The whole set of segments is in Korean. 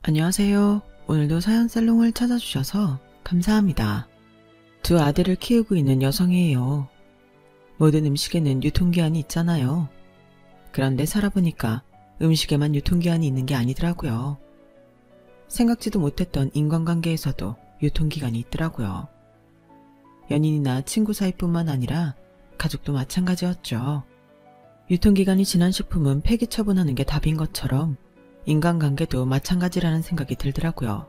안녕하세요. 오늘도 사연살롱을 찾아주셔서 감사합니다. 두 아들을 키우고 있는 여성이에요. 모든 음식에는 유통기한이 있잖아요. 그런데 살아보니까 음식에만 유통기한이 있는 게 아니더라고요. 생각지도 못했던 인간관계에서도 유통기간이 있더라고요. 연인이나 친구 사이뿐만 아니라 가족도 마찬가지였죠. 유통기간이 지난 식품은 폐기 처분하는 게 답인 것처럼 인간관계도 마찬가지라는 생각이 들더라고요.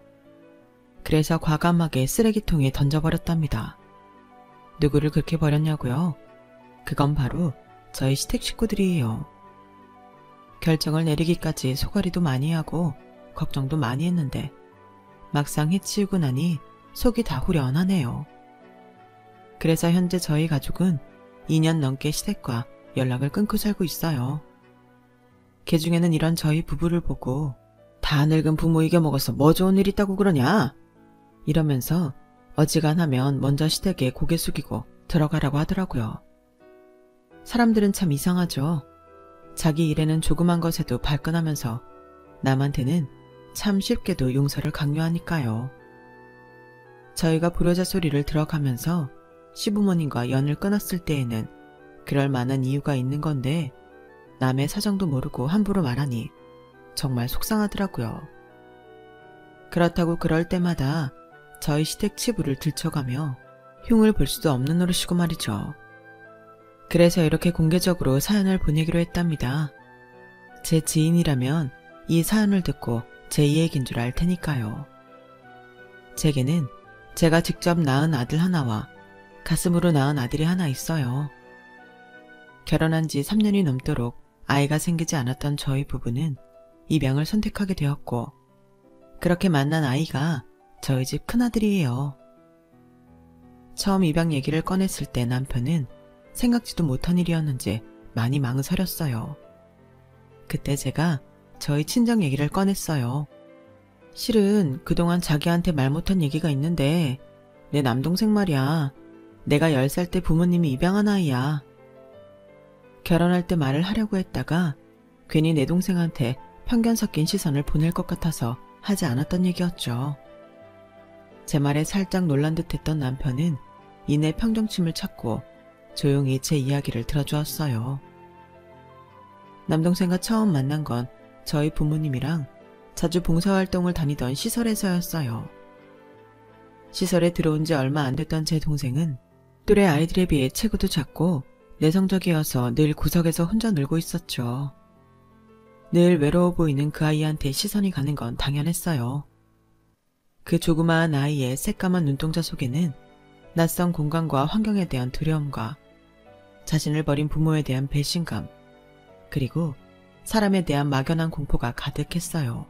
그래서 과감하게 쓰레기통에 던져버렸답니다. 누구를 그렇게 버렸냐고요? 그건 바로 저희 시댁 식구들이에요. 결정을 내리기까지 소가리도 많이 하고 걱정도 많이 했는데 막상 해치우고 나니 속이 다 후련하네요. 그래서 현재 저희 가족은 2년 넘게 시댁과 연락을 끊고 살고 있어요. 개중에는 이런 저희 부부를 보고 다 늙은 부모 이겨먹어서 뭐 좋은 일 있다고 그러냐? 이러면서 어지간하면 먼저 시댁에 고개 숙이고 들어가라고 하더라고요. 사람들은 참 이상하죠. 자기 일에는 조그만 것에도 발끈하면서 남한테는 참 쉽게도 용서를 강요하니까요. 저희가 불효자 소리를 들어가면서 시부모님과 연을 끊었을 때에는 그럴 만한 이유가 있는 건데 남의 사정도 모르고 함부로 말하니 정말 속상하더라고요. 그렇다고 그럴 때마다 저희 시댁 치부를 들춰가며 흉을 볼 수도 없는 노릇이고 말이죠. 그래서 이렇게 공개적으로 사연을 보내기로 했답니다. 제 지인이라면 이 사연을 듣고 제 얘기인 줄 알 테니까요. 제게는 제가 직접 낳은 아들 하나와 가슴으로 낳은 아들이 하나 있어요. 결혼한 지 3년이 넘도록 아이가 생기지 않았던 저희 부부는 입양을 선택하게 되었고 그렇게 만난 아이가 저희 집 큰아들이에요. 처음 입양 얘기를 꺼냈을 때 남편은 생각지도 못한 일이었는지 많이 망설였어요. 그때 제가 저희 친정 얘기를 꺼냈어요. 실은 그동안 자기한테 말 못한 얘기가 있는데 내 남동생 말이야. 내가 10살 때 부모님이 입양한 아이야. 결혼할 때 말을 하려고 했다가 괜히 내 동생한테 편견 섞인 시선을 보낼 것 같아서 하지 않았던 얘기였죠. 제 말에 살짝 놀란 듯 했던 남편은 이내 평정심을 찾고 조용히 제 이야기를 들어주었어요. 남동생과 처음 만난 건 저희 부모님이랑 자주 봉사활동을 다니던 시설에서였어요. 시설에 들어온 지 얼마 안 됐던 제 동생은 또래 아이들에 비해 체구도 작고 내성적이어서 늘 구석에서 혼자 놀고 있었죠. 늘 외로워 보이는 그 아이한테 시선이 가는 건 당연했어요. 그 조그마한 아이의 새까만 눈동자 속에는 낯선 공간과 환경에 대한 두려움과 자신을 버린 부모에 대한 배신감, 그리고 사람에 대한 막연한 공포가 가득했어요.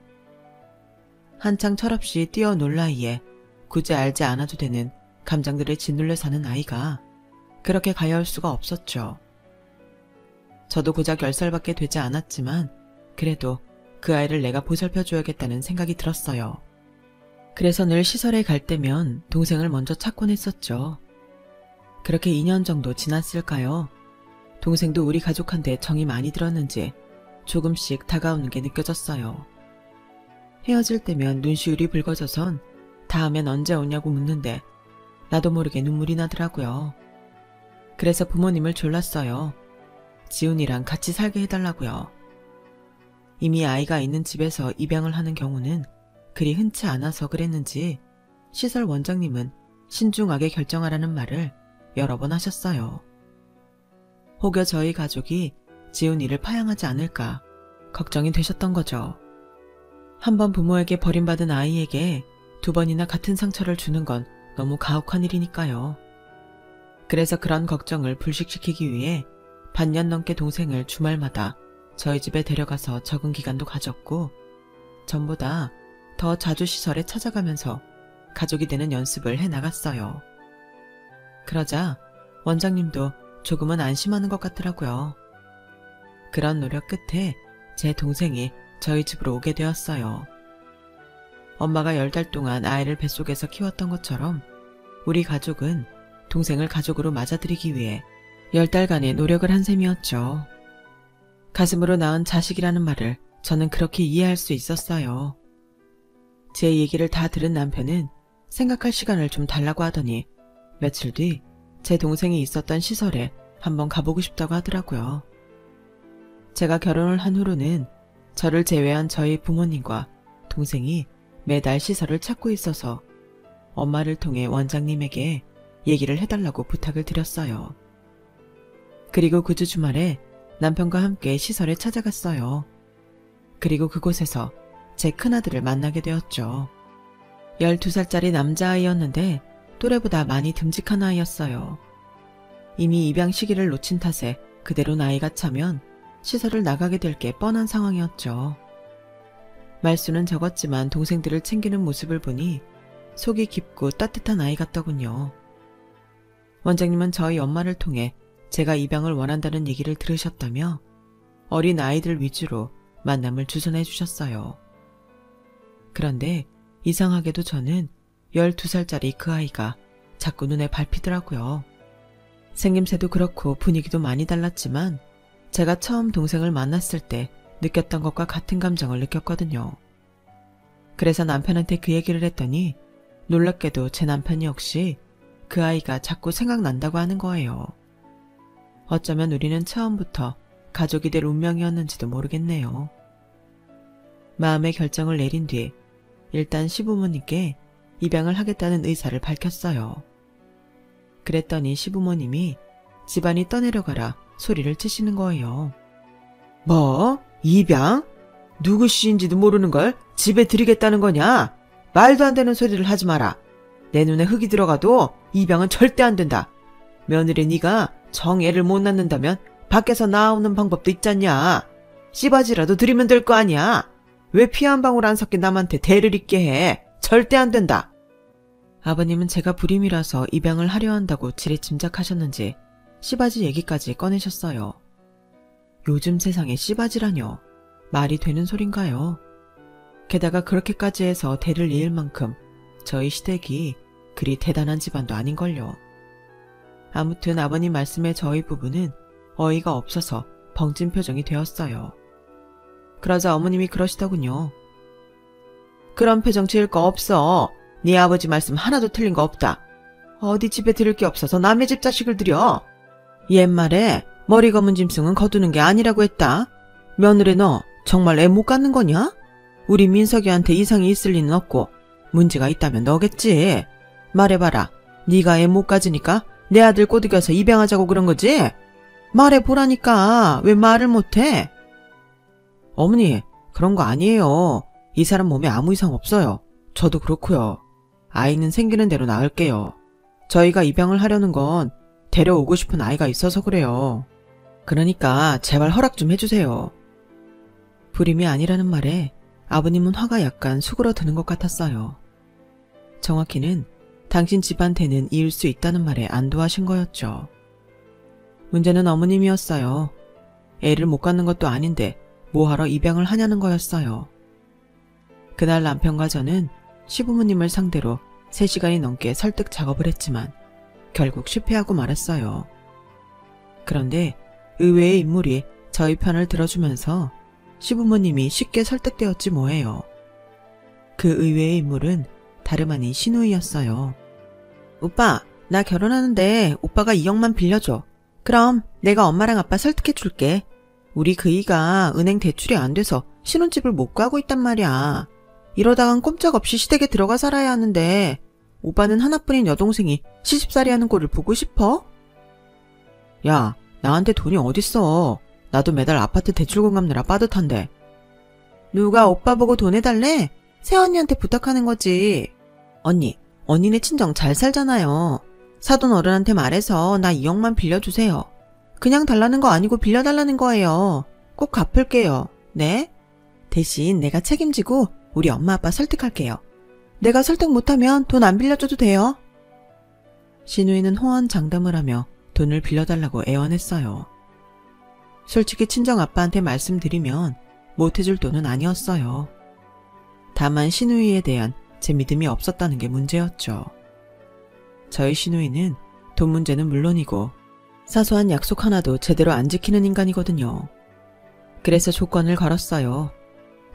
한창 철없이 뛰어놀 나이에 굳이 알지 않아도 되는 감정들을 짓눌려 사는 아이가 그렇게 가여울 수가 없었죠. 저도 고작 10살밖에 되지 않았지만 그래도 그 아이를 내가 보살펴줘야겠다는 생각이 들었어요. 그래서 늘 시설에 갈 때면 동생을 먼저 찾곤 했었죠. 그렇게 2년 정도 지났을까요? 동생도 우리 가족한테 정이 많이 들었는지 조금씩 다가오는 게 느껴졌어요. 헤어질 때면 눈시울이 붉어져선 다음엔 언제 오냐고 묻는데 나도 모르게 눈물이 나더라고요. 그래서 부모님을 졸랐어요. 지훈이랑 같이 살게 해달라고요. 이미 아이가 있는 집에서 입양을 하는 경우는 그리 흔치 않아서 그랬는지 시설 원장님은 신중하게 결정하라는 말을 여러 번 하셨어요. 혹여 저희 가족이 지훈이를 파양하지 않을까 걱정이 되셨던 거죠. 한 번 부모에게 버림받은 아이에게 2번이나 같은 상처를 주는 건 너무 가혹한 일이니까요. 그래서 그런 걱정을 불식시키기 위해 반년 넘게 동생을 주말마다 저희 집에 데려가서 적응 기간도 가졌고 전보다 더 자주 시설에 찾아가면서 가족이 되는 연습을 해나갔어요. 그러자 원장님도 조금은 안심하는 것 같더라고요. 그런 노력 끝에 제 동생이 저희 집으로 오게 되었어요. 엄마가 10달 동안 아이를 뱃속에서 키웠던 것처럼 우리 가족은 동생을 가족으로 맞아들이기 위해 10달간의 노력을 한 셈이었죠. 가슴으로 낳은 자식이라는 말을 저는 그렇게 이해할 수 있었어요. 제 얘기를 다 들은 남편은 생각할 시간을 좀 달라고 하더니 며칠 뒤 제 동생이 있었던 시설에 한번 가보고 싶다고 하더라고요. 제가 결혼을 한 후로는 저를 제외한 저희 부모님과 동생이 매달 시설을 찾고 있어서 엄마를 통해 원장님에게 얘기를 해달라고 부탁을 드렸어요. 그리고 그 주 주말에 남편과 함께 시설에 찾아갔어요. 그리고 그곳에서 제 큰아들을 만나게 되었죠. 12살짜리 남자아이였는데 또래보다 많이 듬직한 아이였어요. 이미 입양 시기를 놓친 탓에 그대로 나이가 차면 시설을 나가게 될 게 뻔한 상황이었죠. 말수는 적었지만 동생들을 챙기는 모습을 보니 속이 깊고 따뜻한 아이 같더군요. 원장님은 저희 엄마를 통해 제가 입양을 원한다는 얘기를 들으셨다며 어린 아이들 위주로 만남을 주선해 주셨어요. 그런데 이상하게도 저는 12살짜리 그 아이가 자꾸 눈에 밟히더라고요. 생김새도 그렇고 분위기도 많이 달랐지만 제가 처음 동생을 만났을 때 느꼈던 것과 같은 감정을 느꼈거든요. 그래서 남편한테 그 얘기를 했더니 놀랍게도 제 남편 역시 그 아이가 자꾸 생각난다고 하는 거예요. 어쩌면 우리는 처음부터 가족이 될 운명이었는지도 모르겠네요. 마음의 결정을 내린 뒤 일단 시부모님께 입양을 하겠다는 의사를 밝혔어요. 그랬더니 시부모님이 집안이 떠내려가라 소리를 치시는 거예요. 뭐? 입양? 누구 씨인지도 모르는 걸 집에 들이겠다는 거냐? 말도 안 되는 소리를 하지 마라. 내 눈에 흙이 들어가도 입양은 절대 안 된다. 며느리 네가 정 애를 못 낳는다면 밖에서 나오는 방법도 있잖냐. 씨바지라도 드리면 될 거 아니야. 왜 피 한 방울 안 섞인 남한테 대를 잇게 해. 절대 안 된다. 아버님은 제가 불임이라서 입양을 하려 한다고 지레 짐작하셨는지 씨바지 얘기까지 꺼내셨어요. 요즘 세상에 씨바지라뇨. 말이 되는 소린가요? 게다가 그렇게까지 해서 대를 이을 만큼 저희 시댁이 그리 대단한 집안도 아닌걸요. 아무튼 아버님 말씀에 저희 부부는 어이가 없어서 벙찐 표정이 되었어요. 그러자 어머님이 그러시더군요. 그런 표정 지을 거 없어. 네 아버지 말씀 하나도 틀린 거 없다. 어디 집에 들을 게 없어서 남의 집 자식을 들여. 옛말에 머리 검은 짐승은 거두는 게 아니라고 했다. 며느리 너 정말 애 못 갖는 거냐? 우리 민석이한테 이상이 있을 리는 없고 문제가 있다면 너겠지. 말해봐라. 네가 애 못 가지니까 내 아들 꼬드겨서 입양하자고 그런 거지? 말해보라니까. 왜 말을 못해? 어머니, 그런 거 아니에요. 이 사람 몸에 아무 이상 없어요. 저도 그렇고요. 아이는 생기는 대로 낳을게요. 저희가 입양을 하려는 건 데려오고 싶은 아이가 있어서 그래요. 그러니까 제발 허락 좀 해주세요. 불임이 아니라는 말에 아버님은 화가 약간 수그러드는 것 같았어요. 정확히는 당신 집한테는 이을 수 있다는 말에 안도하신 거였죠. 문제는 어머님이었어요. 애를 못 갖는 것도 아닌데 뭐하러 입양을 하냐는 거였어요. 그날 남편과 저는 시부모님을 상대로 3시간이 넘게 설득 작업을 했지만 결국 실패하고 말았어요. 그런데 의외의 인물이 저희 편을 들어주면서 시부모님이 쉽게 설득되었지 뭐예요. 그 의외의 인물은 다름 아닌 신우이였어요. 오빠, 나 결혼하는데 오빠가 2억만 빌려줘. 그럼 내가 엄마랑 아빠 설득해 줄게. 우리 그이가 은행 대출이 안 돼서 신혼집을 못 가고 있단 말이야. 이러다간 꼼짝없이 시댁에 들어가 살아야 하는데 오빠는 하나뿐인 여동생이 시집살이 하는 꼴을 보고 싶어? 야, 나한테 돈이 어딨어. 나도 매달 아파트 대출금 갚느라 빠듯한데. 누가 오빠 보고 돈 해달래? 새언니한테 부탁하는 거지. 언니네 친정 잘 살잖아요. 사돈 어른한테 말해서 나 2억만 빌려주세요. 그냥 달라는 거 아니고 빌려달라는 거예요. 꼭 갚을게요. 네? 대신 내가 책임지고 우리 엄마 아빠 설득할게요. 내가 설득 못하면 돈 안 빌려줘도 돼요. 신우이는 호언장담을 하며 돈을 빌려달라고 애원했어요. 솔직히 친정 아빠한테 말씀드리면 못해줄 돈은 아니었어요. 다만 신우이에 대한 제 믿음이 없었다는 게 문제였죠. 저희 신우이는 돈 문제는 물론이고 사소한 약속 하나도 제대로 안 지키는 인간이거든요. 그래서 조건을 걸었어요.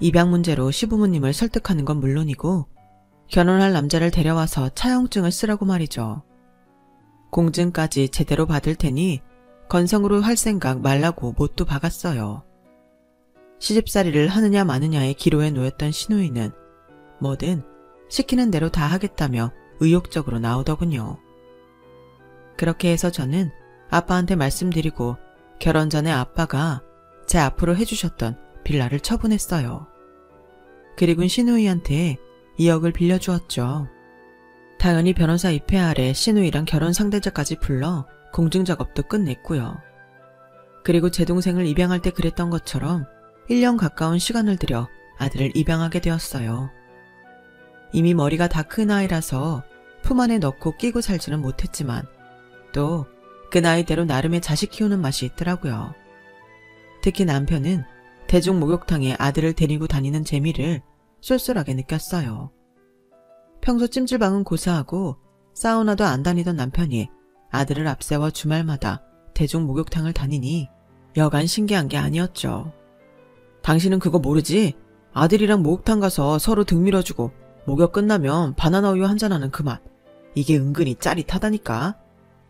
입양 문제로 시부모님을 설득하는 건 물론이고 결혼할 남자를 데려와서 차용증을 쓰라고 말이죠. 공증까지 제대로 받을 테니 건성으로 할 생각 말라고 못도 박았어요. 시집살이를 하느냐 마느냐의 기로에 놓였던 시누이는 뭐든 시키는 대로 다 하겠다며 의욕적으로 나오더군요. 그렇게 해서 저는 아빠한테 말씀드리고 결혼 전에 아빠가 제 앞으로 해주셨던 빌라를 처분했어요. 그리고 시누이한테 2억을 빌려주었죠. 당연히 변호사 입회 아래 시누이랑 결혼 상대자까지 불러 공증작업도 끝냈고요. 그리고 제 동생을 입양할 때 그랬던 것처럼 1년 가까운 시간을 들여 아들을 입양하게 되었어요. 이미 머리가 다 큰 아이라서 품 안에 넣고 끼고 살지는 못했지만 또 그 나이대로 나름의 자식 키우는 맛이 있더라고요. 특히 남편은 대중 목욕탕에 아들을 데리고 다니는 재미를 쏠쏠하게 느꼈어요. 평소 찜질방은 고사하고 사우나도 안 다니던 남편이 아들을 앞세워 주말마다 대중 목욕탕을 다니니 여간 신기한 게 아니었죠. 당신은 그거 모르지? 아들이랑 목욕탕 가서 서로 등 밀어주고 목욕 끝나면 바나나 우유 한잔하는 그 맛. 이게 은근히 짜릿하다니까.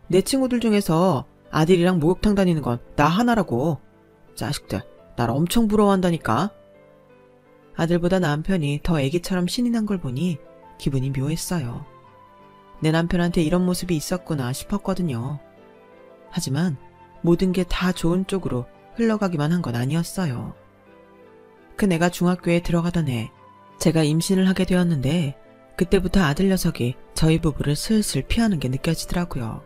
내 친구들 중에서 아들이랑 목욕탕 다니는 건 나 하나라고. 자식들 날 엄청 부러워한다니까. 아들보다 남편이 더 애기처럼 신이 난 걸 보니 기분이 묘했어요. 내 남편한테 이런 모습이 있었구나 싶었거든요. 하지만 모든 게 다 좋은 쪽으로 흘러가기만 한 건 아니었어요. 큰애가 중학교에 들어가던 해 제가 임신을 하게 되었는데 그때부터 아들 녀석이 저희 부부를 슬슬 피하는 게 느껴지더라고요.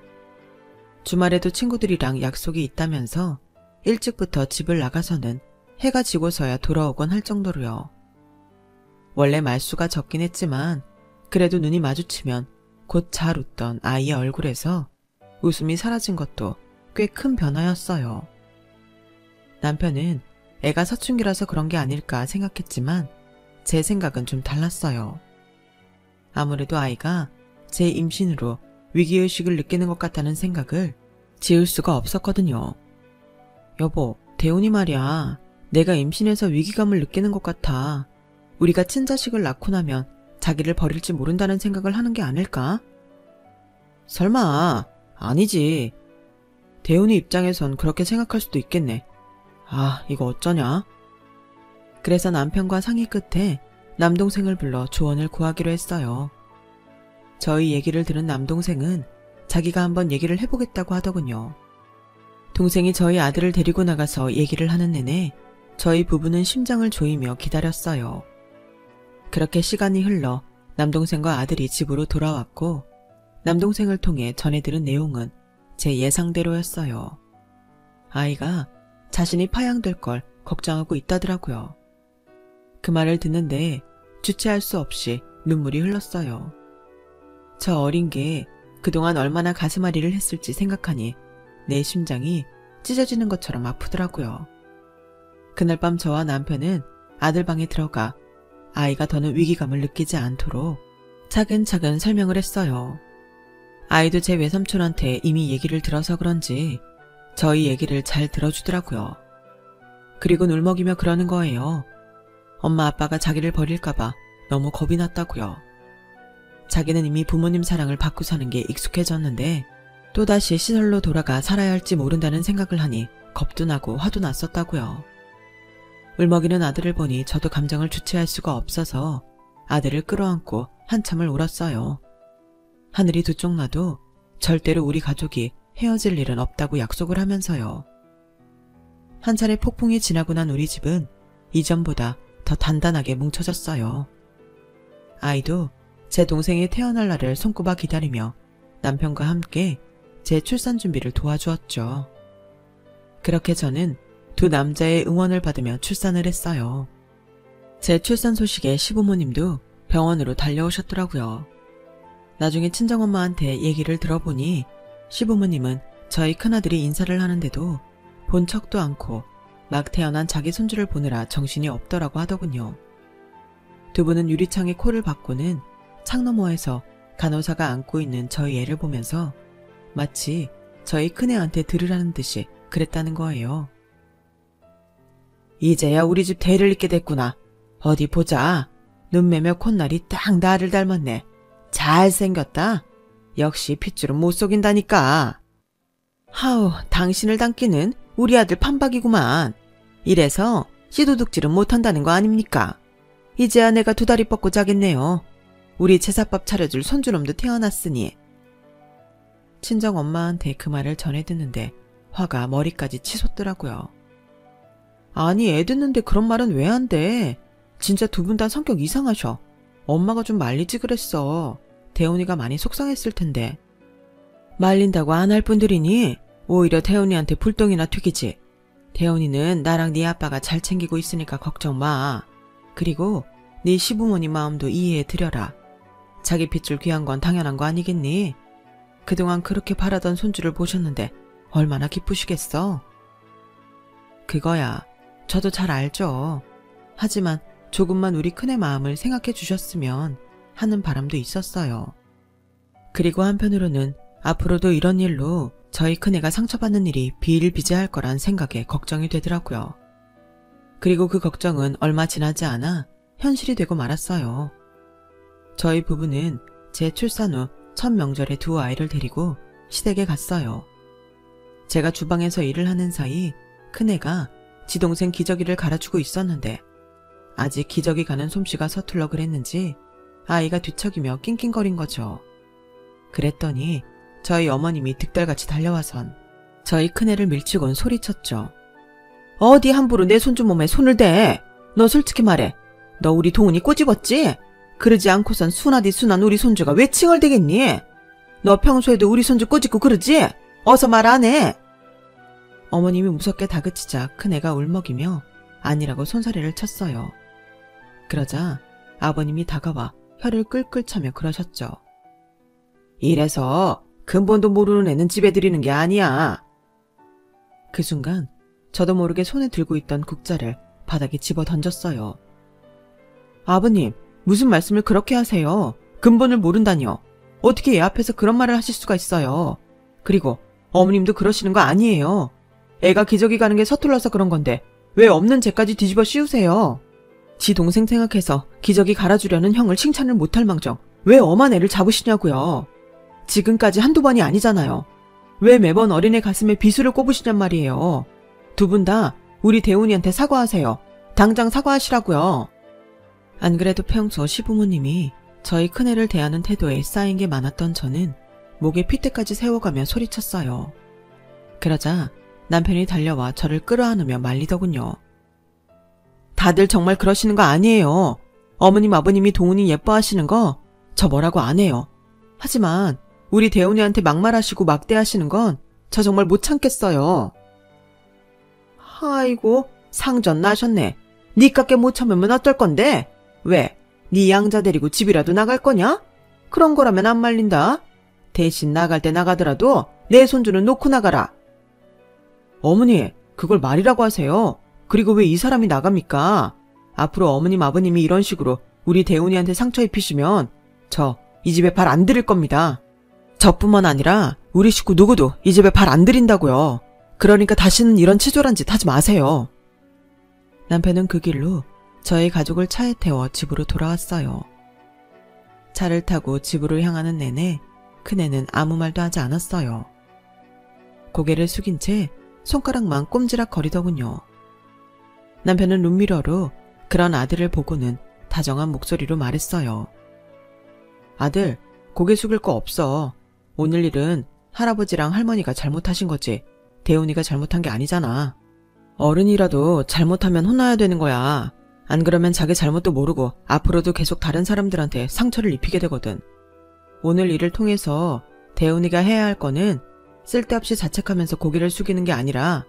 주말에도 친구들이랑 약속이 있다면서 일찍부터 집을 나가서는 해가 지고서야 돌아오곤 할 정도로요. 원래 말수가 적긴 했지만 그래도 눈이 마주치면 곧 잘 웃던 아이의 얼굴에서 웃음이 사라진 것도 꽤 큰 변화였어요. 남편은 애가 사춘기라서 그런 게 아닐까 생각했지만 제 생각은 좀 달랐어요. 아무래도 아이가 제 임신으로 위기의식을 느끼는 것 같다는 생각을 지울 수가 없었거든요. 여보, 대훈이 말이야. 내가 임신해서 위기감을 느끼는 것 같아. 우리가 친자식을 낳고 나면 자기를 버릴지 모른다는 생각을 하는 게 아닐까? 설마, 아니지. 대훈이 입장에선 그렇게 생각할 수도 있겠네. 아, 이거 어쩌냐? 그래서 남편과 상의 끝에 남동생을 불러 조언을 구하기로 했어요. 저희 얘기를 들은 남동생은 자기가 한번 얘기를 해보겠다고 하더군요. 동생이 저희 아들을 데리고 나가서 얘기를 하는 내내 저희 부부는 심장을 조이며 기다렸어요. 그렇게 시간이 흘러 남동생과 아들이 집으로 돌아왔고 남동생을 통해 전해 들은 내용은 제 예상대로였어요. 아이가 자신이 파양될 걸 걱정하고 있다더라고요. 그 말을 듣는데 주체할 수 없이 눈물이 흘렀어요. 저 어린 게 그동안 얼마나 가슴앓이를 했을지 생각하니 내 심장이 찢어지는 것처럼 아프더라고요. 그날 밤 저와 남편은 아들 방에 들어가 아이가 더는 위기감을 느끼지 않도록 차근차근 설명을 했어요. 아이도 제 외삼촌한테 이미 얘기를 들어서 그런지 저희 얘기를 잘 들어주더라고요. 그리고 울먹이며 그러는 거예요. 엄마 아빠가 자기를 버릴까봐 너무 겁이 났다고요. 자기는 이미 부모님 사랑을 받고 사는 게 익숙해졌는데 또다시 시설로 돌아가 살아야 할지 모른다는 생각을 하니 겁도 나고 화도 났었다고요. 울먹이는 아들을 보니 저도 감정을 주체할 수가 없어서 아들을 끌어안고 한참을 울었어요. 하늘이 두 쪽 나도 절대로 우리 가족이 헤어질 일은 없다고 약속을 하면서요. 한 차례 폭풍이 지나고 난 우리 집은 이전보다 더 단단하게 뭉쳐졌어요. 아이도 제 동생이 태어날 날을 손꼽아 기다리며 남편과 함께 제 출산 준비를 도와주었죠. 그렇게 저는 두 남자의 응원을 받으며 출산을 했어요. 제 출산 소식에 시부모님도 병원으로 달려오셨더라고요. 나중에 친정엄마한테 얘기를 들어보니 시부모님은 저희 큰아들이 인사를 하는데도 본 척도 않고 막 태어난 자기 손주를 보느라 정신이 없더라고 하더군요. 두 분은 유리창에 코를 박고는 창 너머에서 간호사가 안고 있는 저희 애를 보면서 마치 저희 큰애한테 들으라는 듯이 그랬다는 거예요. 이제야 우리 집 대를 잇게 됐구나. 어디 보자. 눈매며 콧날이 딱 나를 닮았네. 잘생겼다. 역시 핏줄은 못 속인다니까. 하우, 당신을 닮기는 우리 아들 판박이구만. 이래서 씨도둑질은 못한다는 거 아닙니까? 이제야 내가 두 다리 뻗고 자겠네요. 우리 제사밥 차려줄 손주놈도 태어났으니. 친정 엄마한테 그 말을 전해 듣는데 화가 머리까지 치솟더라고요. 아니, 애 듣는데 그런 말은 왜 안 돼? 진짜 두 분 다 성격 이상하셔. 엄마가 좀 말리지 그랬어. 대훈이가 많이 속상했을 텐데. 말린다고 안 할 분들이니 오히려 대훈이한테 불똥이나 튀기지. 대훈이는 나랑 네 아빠가 잘 챙기고 있으니까 걱정 마. 그리고 네 시부모님 마음도 이해해 드려라. 자기 핏줄 귀한 건 당연한 거 아니겠니? 그동안 그렇게 바라던 손주를 보셨는데 얼마나 기쁘시겠어? 그거야 저도 잘 알죠. 하지만 조금만 우리 큰애 마음을 생각해 주셨으면 하는 바람도 있었어요. 그리고 한편으로는 앞으로도 이런 일로 저희 큰애가 상처받는 일이 비일비재할 거란 생각에 걱정이 되더라고요. 그리고 그 걱정은 얼마 지나지 않아 현실이 되고 말았어요. 저희 부부는 제 출산 후 첫 명절에 두 아이를 데리고 시댁에 갔어요. 제가 주방에서 일을 하는 사이 큰애가 지 동생 기저귀를 갈아주고 있었는데 아직 기저귀 가는 솜씨가 서툴러 그랬는지 아이가 뒤척이며 낑낑거린 거죠. 그랬더니 저희 어머님이 득달같이 달려와선 저희 큰애를 밀치곤 소리쳤죠. 어디 함부로 내 손주 몸에 손을 대? 너 솔직히 말해. 너 우리 동훈이 꼬집었지? 그러지 않고선 순하디 순한 우리 손주가 왜 칭얼대겠니? 너 평소에도 우리 손주 꼬집고 그러지? 어서 말 안 해. 어머님이 무섭게 다그치자 큰애가 울먹이며 아니라고 손사래를 쳤어요. 그러자 아버님이 다가와 혀를 끌끌 차며 그러셨죠. 이래서 근본도 모르는 애는 집에 들이는 게 아니야. 그 순간 저도 모르게 손에 들고 있던 국자를 바닥에 집어 던졌어요. 아버님, 무슨 말씀을 그렇게 하세요? 근본을 모른다니요. 어떻게 얘 앞에서 그런 말을 하실 수가 있어요. 그리고 어머님도 그러시는 거 아니에요. 애가 기저귀 가는 게 서툴러서 그런 건데 왜 없는 죄까지 뒤집어 씌우세요? 지 동생 생각해서 기저귀 갈아주려는 형을 칭찬을 못할 망정 왜 엄한 애를 잡으시냐고요. 지금까지 한두 번이 아니잖아요. 왜 매번 어린애 가슴에 비수를 꼽으시냔 말이에요. 두 분 다 우리 대훈이한테 사과하세요. 당장 사과하시라고요. 안 그래도 평소 시부모님이 저희 큰애를 대하는 태도에 쌓인 게 많았던 저는 목에 핏대까지 세워가며 소리쳤어요. 그러자 남편이 달려와 저를 끌어안으며 말리더군요. 다들 정말 그러시는 거 아니에요. 어머님 아버님이 동훈이 예뻐하시는 거 저 뭐라고 안 해요. 하지만 우리 대훈이한테 막말하시고 막대하시는 건 저 정말 못 참겠어요. 아이고 상전 나셨네. 니깎게 못 참으면 어떨 건데? 왜? 니 양자 데리고 집이라도 나갈 거냐? 그런 거라면 안 말린다. 대신 나갈 때 나가더라도 내 손주는 놓고 나가라. 어머니, 그걸 말이라고 하세요. 그리고 왜 이 사람이 나갑니까? 앞으로 어머님 아버님이 이런 식으로 우리 대훈이한테 상처 입히시면 저 이 집에 발 안 들일 겁니다. 저뿐만 아니라 우리 식구 누구도 이 집에 발 안 들인다고요. 그러니까 다시는 이런 치졸한 짓 하지 마세요. 남편은 그 길로 저희 가족을 차에 태워 집으로 돌아왔어요. 차를 타고 집으로 향하는 내내 큰애는 아무 말도 하지 않았어요. 고개를 숙인 채 손가락만 꼼지락 거리더군요. 남편은 룸미러로 그런 아들을 보고는 다정한 목소리로 말했어요. 아들, 고개 숙일 거 없어. 오늘 일은 할아버지랑 할머니가 잘못하신 거지. 대훈이가 잘못한 게 아니잖아. 어른이라도 잘못하면 혼나야 되는 거야. 안 그러면 자기 잘못도 모르고 앞으로도 계속 다른 사람들한테 상처를 입히게 되거든. 오늘 일을 통해서 대훈이가 해야 할 거는 쓸데없이 자책하면서 고개를 숙이는 게 아니라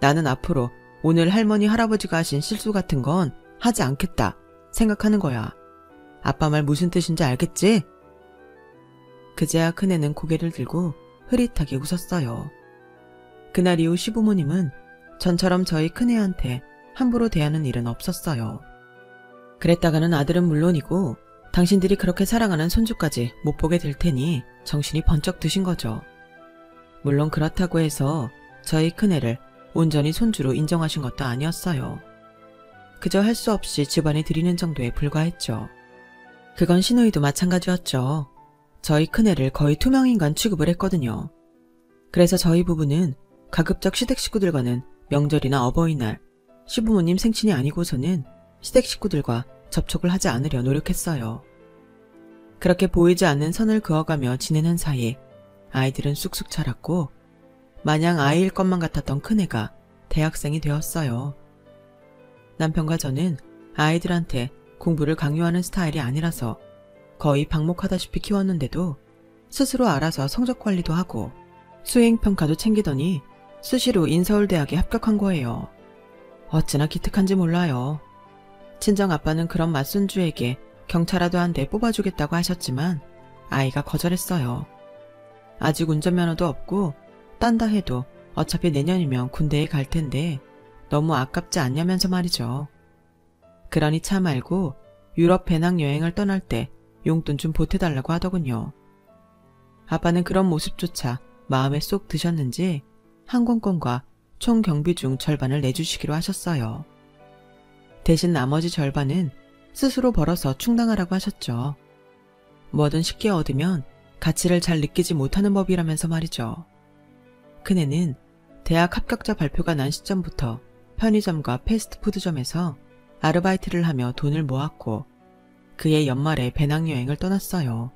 나는 앞으로 오늘 할머니 할아버지가 하신 실수 같은 건 하지 않겠다 생각하는 거야. 아빠 말 무슨 뜻인지 알겠지? 그제야 큰애는 고개를 들고 흐릿하게 웃었어요. 그날 이후 시부모님은 전처럼 저희 큰애한테 함부로 대하는 일은 없었어요. 그랬다가는 아들은 물론이고 당신들이 그렇게 사랑하는 손주까지 못 보게 될 테니 정신이 번쩍 드신 거죠. 물론 그렇다고 해서 저희 큰애를 온전히 손주로 인정하신 것도 아니었어요. 그저 할 수 없이 집안에 들이는 정도에 불과했죠. 그건 시누이도 마찬가지였죠. 저희 큰애를 거의 투명인간 취급을 했거든요. 그래서 저희 부부는 가급적 시댁 식구들과는 명절이나 어버이날, 시부모님 생신이 아니고서는 시댁 식구들과 접촉을 하지 않으려 노력했어요. 그렇게 보이지 않는 선을 그어가며 지내는 사이 아이들은 쑥쑥 자랐고 마냥 아이일 것만 같았던 큰애가 대학생이 되었어요. 남편과 저는 아이들한테 공부를 강요하는 스타일이 아니라서 거의 방목하다시피 키웠는데도 스스로 알아서 성적 관리도 하고 수행평가도 챙기더니 수시로 인서울대학에 합격한 거예요. 어찌나 기특한지 몰라요. 친정아빠는 그런 맞손주에게 경차라도 한 대 뽑아주겠다고 하셨지만 아이가 거절했어요. 아직 운전면허도 없고 딴다 해도 어차피 내년이면 군대에 갈 텐데 너무 아깝지 않냐면서 말이죠. 그러니 차 말고 유럽 배낭여행을 떠날 때 용돈 좀 보태달라고 하더군요. 아빠는 그런 모습조차 마음에 쏙 드셨는지 항공권과 총 경비 중 절반을 내주시기로 하셨어요. 대신 나머지 절반은 스스로 벌어서 충당하라고 하셨죠. 뭐든 쉽게 얻으면 가치를 잘 느끼지 못하는 법이라면서 말이죠. 큰애는 대학 합격자 발표가 난 시점부터 편의점과 패스트푸드점에서 아르바이트를 하며 돈을 모았고 그해 연말에 배낭여행을 떠났어요.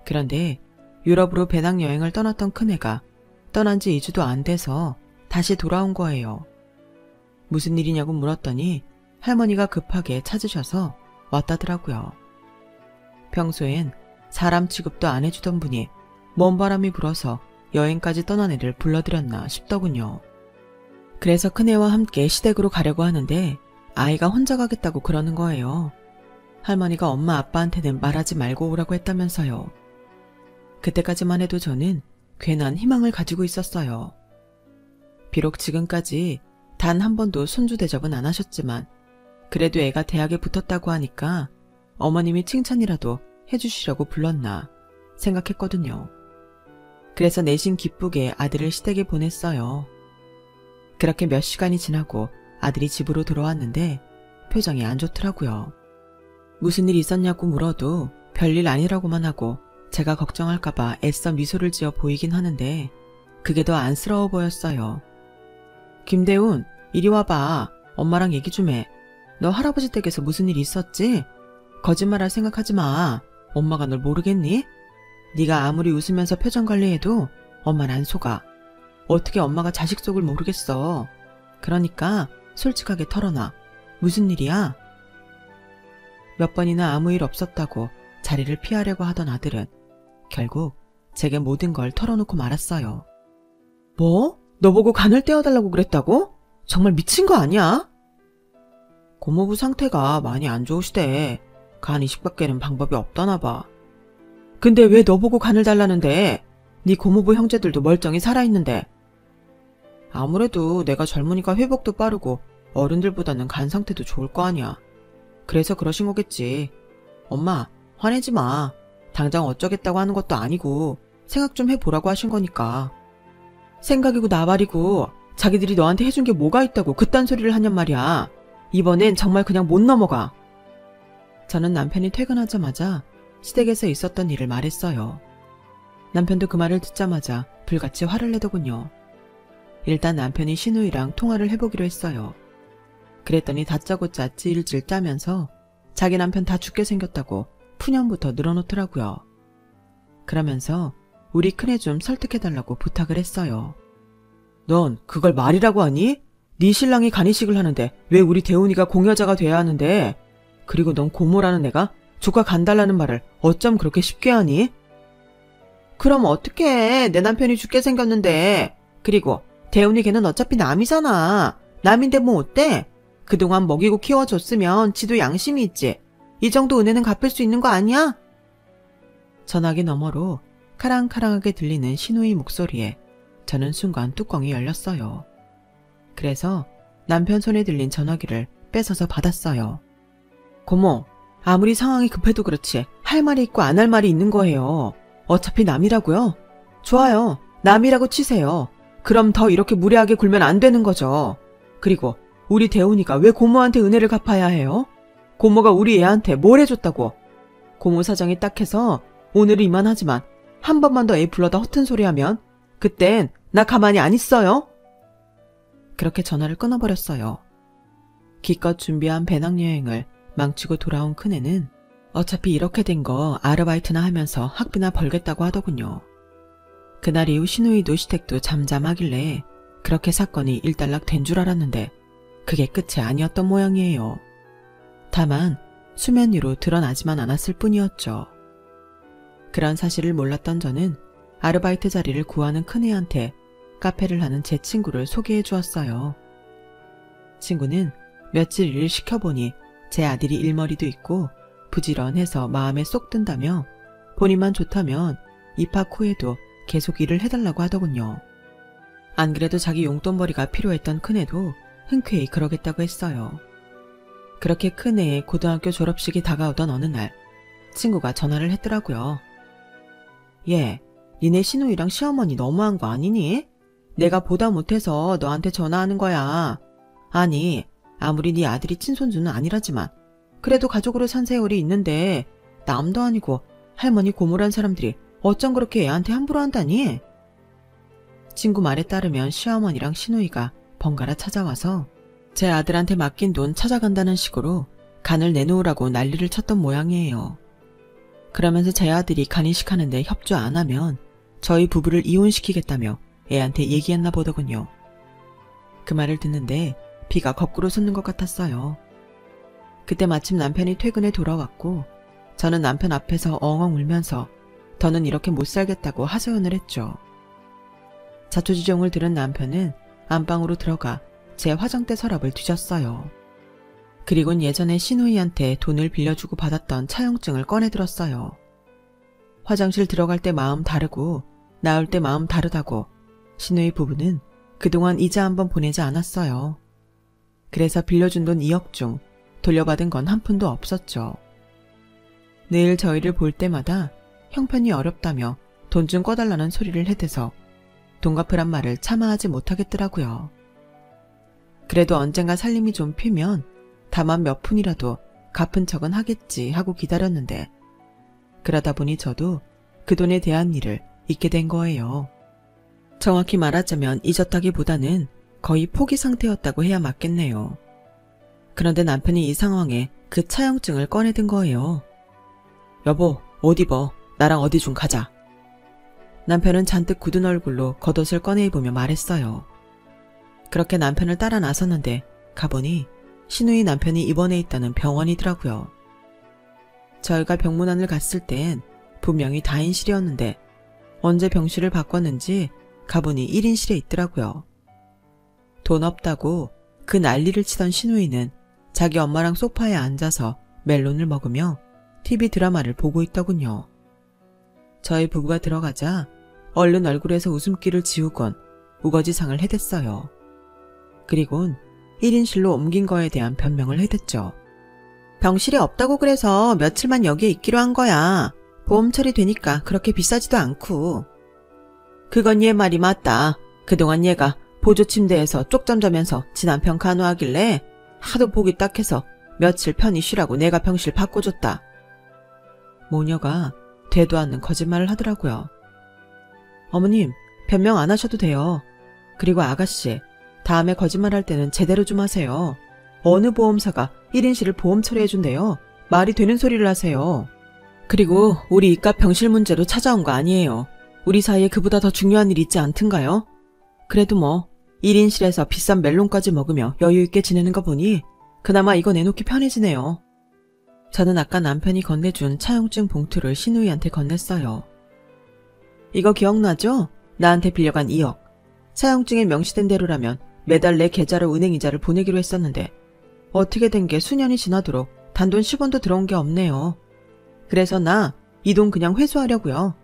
그런데 유럽으로 배낭여행을 떠났던 큰애가 떠난 지 2주도 안 돼서 다시 돌아온 거예요. 무슨 일이냐고 물었더니 할머니가 급하게 찾으셔서 왔다더라고요. 평소엔 사람 취급도 안 해주던 분이 먼 바람이 불어서 여행까지 떠난 애를 불러들였나 싶더군요. 그래서 큰애와 함께 시댁으로 가려고 하는데 아이가 혼자 가겠다고 그러는 거예요. 할머니가 엄마 아빠한테는 말하지 말고 오라고 했다면서요. 그때까지만 해도 저는 괜한 희망을 가지고 있었어요. 비록 지금까지 단 한 번도 손주 대접은 안 하셨지만 그래도 애가 대학에 붙었다고 하니까 어머님이 칭찬이라도 해주시려고 불렀나 생각했거든요. 그래서 내심 기쁘게 아들을 시댁에 보냈어요. 그렇게 몇 시간이 지나고 아들이 집으로 돌아왔는데 표정이 안 좋더라고요. 무슨 일 있었냐고 물어도 별일 아니라고만 하고 제가 걱정할까봐 애써 미소를 지어 보이긴 하는데 그게 더 안쓰러워 보였어요. 김대훈, 이리 와봐. 엄마랑 얘기 좀 해. 너 할아버지 댁에서 무슨 일 있었지? 거짓말할 생각하지 마. 엄마가 널 모르겠니? 네가 아무리 웃으면서 표정 관리해도 엄마는 안 속아. 어떻게 엄마가 자식 속을 모르겠어. 그러니까 솔직하게 털어놔. 무슨 일이야? 몇 번이나 아무 일 없었다고 자리를 피하려고 하던 아들은 결국 제게 모든 걸 털어놓고 말았어요. 뭐? 너 보고 간을 떼어달라고 그랬다고? 정말 미친 거 아니야? 고모부 상태가 많이 안 좋으시대. 간 이식밖에는 방법이 없다나 봐. 근데 왜 너 보고 간을 달라는데? 네 고모부 형제들도 멀쩡히 살아있는데. 아무래도 내가 젊으니까 회복도 빠르고 어른들보다는 간 상태도 좋을 거 아니야. 그래서 그러신 거겠지. 엄마, 화내지 마. 당장 어쩌겠다고 하는 것도 아니고 생각 좀 해보라고 하신 거니까. 생각이고 나발이고 자기들이 너한테 해준 게 뭐가 있다고 그딴 소리를 하냔 말이야. 이번엔 정말 그냥 못 넘어가. 저는 남편이 퇴근하자마자 시댁에서 있었던 일을 말했어요. 남편도 그 말을 듣자마자 불같이 화를 내더군요. 일단 남편이 시누이랑 통화를 해보기로 했어요. 그랬더니 다짜고짜 찔찔 짜면서 자기 남편 다 죽게 생겼다고 푸념부터 늘어놓더라고요. 그러면서 우리 큰애 좀 설득해달라고 부탁을 했어요. 넌 그걸 말이라고 하니? 네 신랑이 간이식을 하는데 왜 우리 대훈이가 공여자가 돼야 하는데? 그리고 넌 고모라는 애가 조카 간 달라는 말을 어쩜 그렇게 쉽게 하니? 그럼 어떡해. 내 남편이 죽게 생겼는데. 그리고 대훈이 걔는 어차피 남이잖아. 남인데 뭐 어때? 그동안 먹이고 키워줬으면 지도 양심이 있지. 이 정도 은혜는 갚을 수 있는 거 아니야? 전화기 너머로 카랑카랑하게 들리는 시누이 목소리에 저는 순간 뚜껑이 열렸어요. 그래서 남편 손에 들린 전화기를 뺏어서 받았어요. 고모, 아무리 상황이 급해도 그렇지 할 말이 있고 안 할 말이 있는 거예요. 어차피 남이라고요? 좋아요. 남이라고 치세요. 그럼 더 이렇게 무례하게 굴면 안 되는 거죠. 그리고 우리 대훈이가 왜 고모한테 은혜를 갚아야 해요? 고모가 우리 애한테 뭘 해줬다고? 고모 사정이 딱해서 오늘은 이만하지만 한 번만 더 애 불러다 허튼 소리 하면 그땐 나 가만히 안 있어요. 그렇게 전화를 끊어버렸어요. 기껏 준비한 배낭여행을 망치고 돌아온 큰애는 어차피 이렇게 된 거 아르바이트나 하면서 학비나 벌겠다고 하더군요. 그날 이후 신우이 노시택도 잠잠하길래 그렇게 사건이 일단락 된 줄 알았는데 그게 끝이 아니었던 모양이에요. 다만 수면 위로 드러나지만 않았을 뿐이었죠. 그런 사실을 몰랐던 저는 아르바이트 자리를 구하는 큰애한테 카페를 하는 제 친구를 소개해 주었어요. 친구는 며칠 일을 시켜보니 제 아들이 일머리도 있고 부지런해서 마음에 쏙 든다며 본인만 좋다면 입학 후에도 계속 일을 해달라고 하더군요. 안 그래도 자기 용돈벌이가 필요했던 큰애도 흔쾌히 그러겠다고 했어요. 그렇게 큰애의 고등학교 졸업식이 다가오던 어느 날 친구가 전화를 했더라고요. 얘, 니네 신우이랑 시어머니 너무한 거 아니니? 내가 보다 못해서 너한테 전화하는 거야. 아니, 아무리 네 아들이 친손주는 아니라지만 그래도 가족으로 산 세월이 있는데 남도 아니고 할머니 고모란 사람들이 어쩜 그렇게 애한테 함부로 한다니? 친구 말에 따르면 시어머니랑 신우이가 번갈아 찾아와서 제 아들한테 맡긴 돈 찾아간다는 식으로 간을 내놓으라고 난리를 쳤던 모양이에요. 그러면서 제 아들이 간이식하는데 협조 안 하면 저희 부부를 이혼시키겠다며 애한테 얘기했나 보더군요. 그 말을 듣는데 비가 거꾸로 솟는 것 같았어요. 그때 마침 남편이 퇴근해 돌아왔고 저는 남편 앞에서 엉엉 울면서 더는 이렇게 못 살겠다고 하소연을 했죠. 자초지종을 들은 남편은 안방으로 들어가 제 화장대 서랍을 뒤졌어요. 그리곤 예전에 신우이한테 돈을 빌려주고 받았던 차용증을 꺼내들었어요. 화장실 들어갈 때 마음 다르고 나올 때 마음 다르다고 신우이 부부는 그동안 이자 한번 보내지 않았어요. 그래서 빌려준 돈 2억 중 돌려받은 건 한 푼도 없었죠. 늘 저희를 볼 때마다 형편이 어렵다며 돈 좀 꺼달라는 소리를 해대서 돈 갚으란 말을 참아하지 못하겠더라고요. 그래도 언젠가 살림이 좀 피면 다만 몇 푼이라도 갚은 척은 하겠지 하고 기다렸는데 그러다 보니 저도 그 돈에 대한 일을 잊게 된 거예요. 정확히 말하자면 잊었다기보다는 거의 포기 상태였다고 해야 맞겠네요. 그런데 남편이 이 상황에 그 차용증을 꺼내든 거예요. 여보, 옷 입어. 나랑 어디 좀 가자. 남편은 잔뜩 굳은 얼굴로 겉옷을 꺼내 입으며 말했어요. 그렇게 남편을 따라 나섰는데 가보니 신우이 남편이 입원해 있다는 병원이더라고요. 저희가 병문안을 갔을 땐 분명히 다인실이었는데 언제 병실을 바꿨는지 가보니 1인실에 있더라고요. 돈 없다고 그 난리를 치던 신우이는 자기 엄마랑 소파에 앉아서 멜론을 먹으며 TV 드라마를 보고 있더군요. 저희 부부가 들어가자 얼른 얼굴에서 웃음기를 지우곤 우거지상을 해댔어요. 그리곤 1인실로 옮긴 거에 대한 변명을 해댔죠. 병실이 없다고 그래서 며칠만 여기에 있기로 한 거야. 보험 처리되니까 그렇게 비싸지도 않고. 그건 얘 말이 맞다. 그동안 얘가 보조침대에서 쪽잠 자면서 지 남편 간호하길래 하도 보기 딱해서 며칠 편히 쉬라고 내가 병실 바꿔줬다. 모녀가 되도 않는 거짓말을 하더라고요. 어머님, 변명 안 하셔도 돼요. 그리고 아가씨, 다음에 거짓말할 때는 제대로 좀 하세요. 어느 보험사가 1인실을 보험 처리해준대요. 말이 되는 소리를 하세요. 그리고 우리 이깟 병실 문제로 찾아온 거 아니에요. 우리 사이에 그보다 더 중요한 일이 있지 않든가요? 그래도 뭐 1인실에서 비싼 멜론까지 먹으며 여유있게 지내는 거 보니 그나마 이거 내놓기 편해지네요. 저는 아까 남편이 건네준 차용증 봉투를 신우이한테 건넸어요. 이거 기억나죠? 나한테 빌려간 2억. 차용증에 명시된 대로라면 매달 내 계좌로 은행이자를 보내기로 했었는데 어떻게 된 게 수년이 지나도록 단돈 10원도 들어온 게 없네요. 그래서 나 이 돈 그냥 회수하려고요.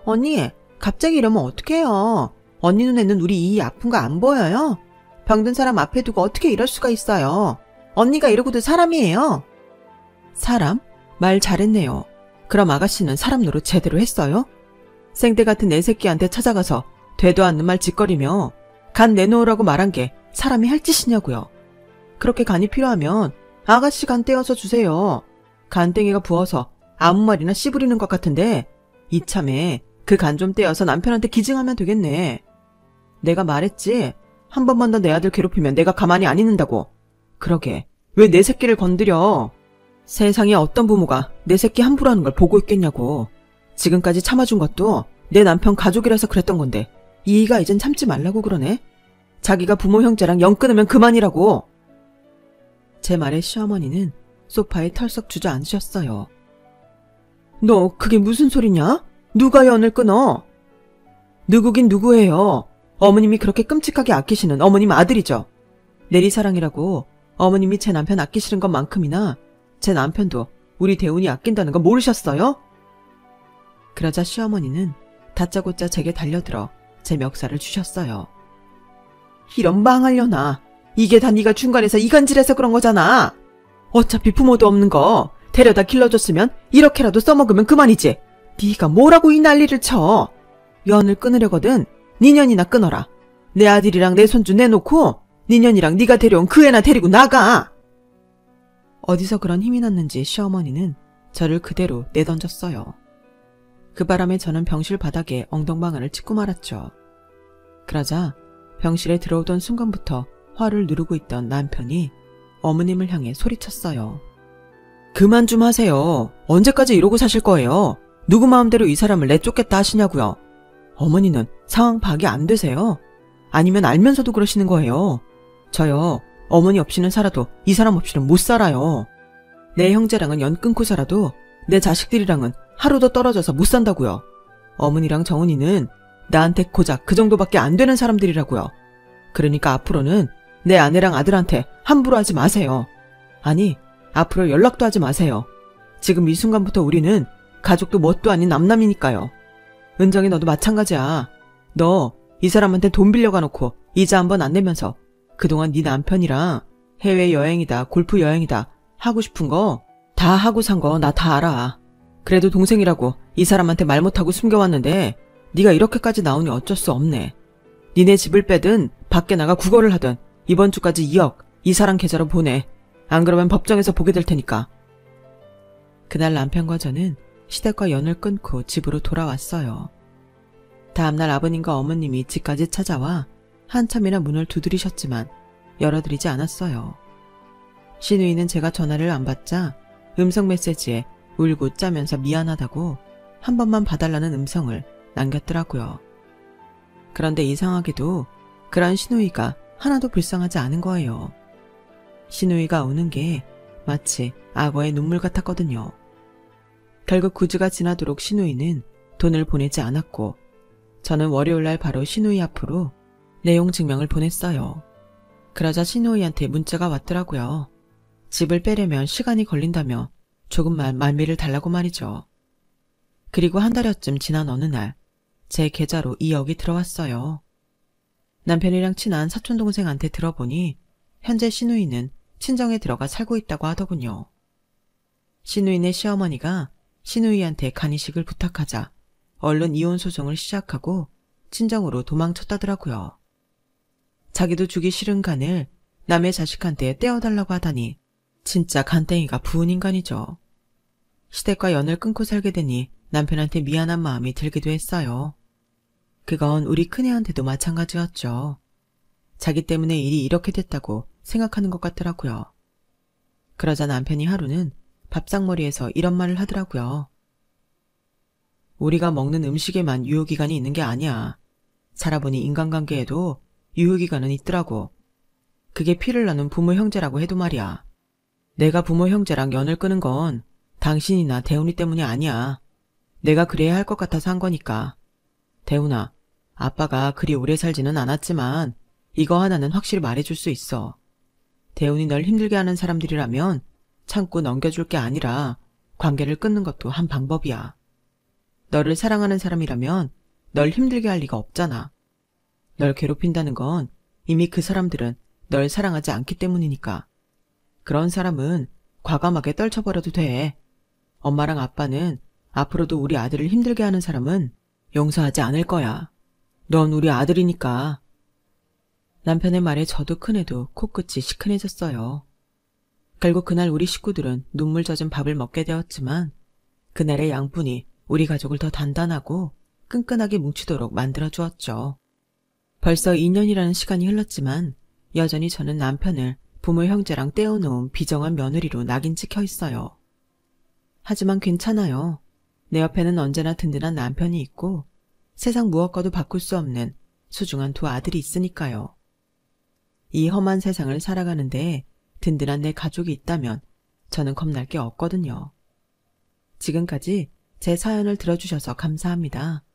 언니, 갑자기 이러면 어떡해요. 언니 눈에는 우리 이이 아픈 거 안 보여요? 병든 사람 앞에 두고 어떻게 이럴 수가 있어요. 언니가 이러고도 사람이에요. 사람? 말 잘했네요. 그럼 아가씨는 사람 노릇 제대로 했어요? 생떼 같은 내 새끼한테 찾아가서 되도 않는 말 짓거리며 간 내놓으라고 말한 게 사람이 할 짓이냐고요. 그렇게 간이 필요하면 아가씨 간 떼어서 주세요. 간땡이가 부어서 아무 말이나 씨부리는 것 같은데 이참에 그 간 좀 떼어서 남편한테 기증하면 되겠네. 내가 말했지? 한 번만 더 내 아들 괴롭히면 내가 가만히 안 있는다고. 그러게 왜 내 새끼를 건드려? 세상에 어떤 부모가 내 새끼 함부로 하는 걸 보고 있겠냐고. 지금까지 참아준 것도 내 남편 가족이라서 그랬던 건데 이이가 이젠 참지 말라고 그러네. 자기가 부모 형제랑 연 끊으면 그만이라고. 제 말에 시어머니는 소파에 털썩 주저앉으셨어요. 너 그게 무슨 소리냐? 누가 연을 끊어? 누구긴 누구예요. 어머님이 그렇게 끔찍하게 아끼시는 어머님 아들이죠. 내리사랑이라고 어머님이 제 남편 아끼시는 것만큼이나 제 남편도 우리 대운이 아낀다는 거 모르셨어요? 그러자 시어머니는 다짜고짜 제게 달려들어 제 멱살을 주셨어요. 이런 망하려나. 이게 다 네가 중간에서 이간질해서 그런 거잖아. 어차피 부모도 없는 거 데려다 길러줬으면 이렇게라도 써먹으면 그만이지. 네가 뭐라고 이 난리를 쳐. 연을 끊으려거든 네 년이나 끊어라. 내 아들이랑 내 손주 내놓고 네 년이랑 네가 데려온 그 애나 데리고 나가. 어디서 그런 힘이 났는지 시어머니는 저를 그대로 내던졌어요. 그 바람에 저는 병실 바닥에 엉덩방아를 찍고 말았죠. 그러자 병실에 들어오던 순간부터 화를 누르고 있던 남편이 어머님을 향해 소리쳤어요. 그만 좀 하세요. 언제까지 이러고 사실 거예요? 누구 마음대로 이 사람을 내쫓겠다 하시냐고요. 어머니는 상황 파악이 안 되세요? 아니면 알면서도 그러시는 거예요? 저요, 어머니 없이는 살아도 이 사람 없이는 못 살아요. 내 형제랑은 연 끊고 살아도 내 자식들이랑은 하루도 떨어져서 못 산다고요. 어머니랑 정은이는 나한테 고작 그 정도밖에 안 되는 사람들이라고요. 그러니까 앞으로는 내 아내랑 아들한테 함부로 하지 마세요. 아니, 앞으로 연락도 하지 마세요. 지금 이 순간부터 우리는 가족도 뭣도 아닌 남남이니까요. 은정이 너도 마찬가지야. 너 이 사람한테 돈 빌려가 놓고 이자 한 번 안 내면서 그동안 네 남편이랑 해외여행이다 골프 여행이다 하고 싶은 거 다 하고 산 거 나 다 알아. 그래도 동생이라고 이 사람한테 말 못하고 숨겨왔는데 네가 이렇게까지 나오니 어쩔 수 없네. 니네 집을 빼든 밖에 나가 구걸을 하든 이번 주까지 2억 이 사람 계좌로 보내. 안 그러면 법정에서 보게 될 테니까. 그날 남편과 저는 시댁과 연을 끊고 집으로 돌아왔어요. 다음날 아버님과 어머님이 집까지 찾아와 한참이나 문을 두드리셨지만 열어드리지 않았어요. 시누이는 제가 전화를 안 받자 음성 메시지에 울고 짜면서 미안하다고 한 번만 봐달라는 음성을 남겼더라고요. 그런데 이상하게도 그런 시누이가 하나도 불쌍하지 않은 거예요. 시누이가 우는 게 마치 악어의 눈물 같았거든요. 결국 9주가 지나도록 시누이는 돈을 보내지 않았고 저는 월요일날 바로 시누이 앞으로 내용 증명을 보냈어요. 그러자 시누이한테 문자가 왔더라고요. 집을 빼려면 시간이 걸린다며 조금만 말미를 달라고 말이죠. 그리고 한 달여쯤 지난 어느 날 제 계좌로 2억이 들어왔어요. 남편이랑 친한 사촌동생한테 들어보니 현재 시누이는 친정에 들어가 살고 있다고 하더군요. 시누이네 시어머니가 시누이한테 간이식을 부탁하자 얼른 이혼 소송을 시작하고 친정으로 도망쳤다더라고요. 자기도 주기 싫은 간을 남의 자식한테 떼어달라고 하다니 진짜 간땡이가 부은 인간이죠. 시댁과 연을 끊고 살게 되니 남편한테 미안한 마음이 들기도 했어요. 그건 우리 큰애한테도 마찬가지였죠. 자기 때문에 일이 이렇게 됐다고 생각하는 것 같더라고요. 그러자 남편이 하루는 밥상머리에서 이런 말을 하더라고요. 우리가 먹는 음식에만 유효기간이 있는 게 아니야. 살아보니 인간관계에도 유효기간은 있더라고. 그게 피를 나눈 부모 형제라고 해도 말이야. 내가 부모 형제랑 연을 끊은 건 당신이나 대훈이 때문이 아니야. 내가 그래야 할 것 같아서 한 거니까. 대훈아, 아빠가 그리 오래 살지는 않았지만 이거 하나는 확실히 말해줄 수 있어. 대훈이 널 힘들게 하는 사람들이라면 참고 넘겨줄 게 아니라 관계를 끊는 것도 한 방법이야. 너를 사랑하는 사람이라면 널 힘들게 할 리가 없잖아. 널 괴롭힌다는 건 이미 그 사람들은 널 사랑하지 않기 때문이니까. 그런 사람은 과감하게 떨쳐버려도 돼. 엄마랑 아빠는 앞으로도 우리 아들을 힘들게 하는 사람은 용서하지 않을 거야. 넌 우리 아들이니까. 남편의 말에 저도 큰애도 코끝이 시큰해졌어요. 결국 그날 우리 식구들은 눈물 젖은 밥을 먹게 되었지만 그날의 양분이 우리 가족을 더 단단하고 끈끈하게 뭉치도록 만들어주었죠. 벌써 2년이라는 시간이 흘렀지만 여전히 저는 남편을 부모 형제랑 떼어놓은 비정한 며느리로 낙인 찍혀 있어요. 하지만 괜찮아요. 내 옆에는 언제나 든든한 남편이 있고 세상 무엇과도 바꿀 수 없는 소중한 두 아들이 있으니까요. 이 험한 세상을 살아가는데 든든한 내 가족이 있다면 저는 겁날 게 없거든요. 지금까지 제 사연을 들어주셔서 감사합니다.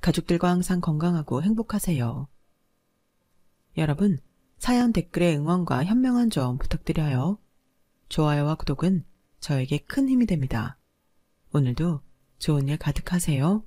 가족들과 항상 건강하고 행복하세요. 여러분, 사연 댓글에 응원과 현명한 조언 부탁드려요. 좋아요와 구독은 저에게 큰 힘이 됩니다. 오늘도 좋은 일 가득하세요.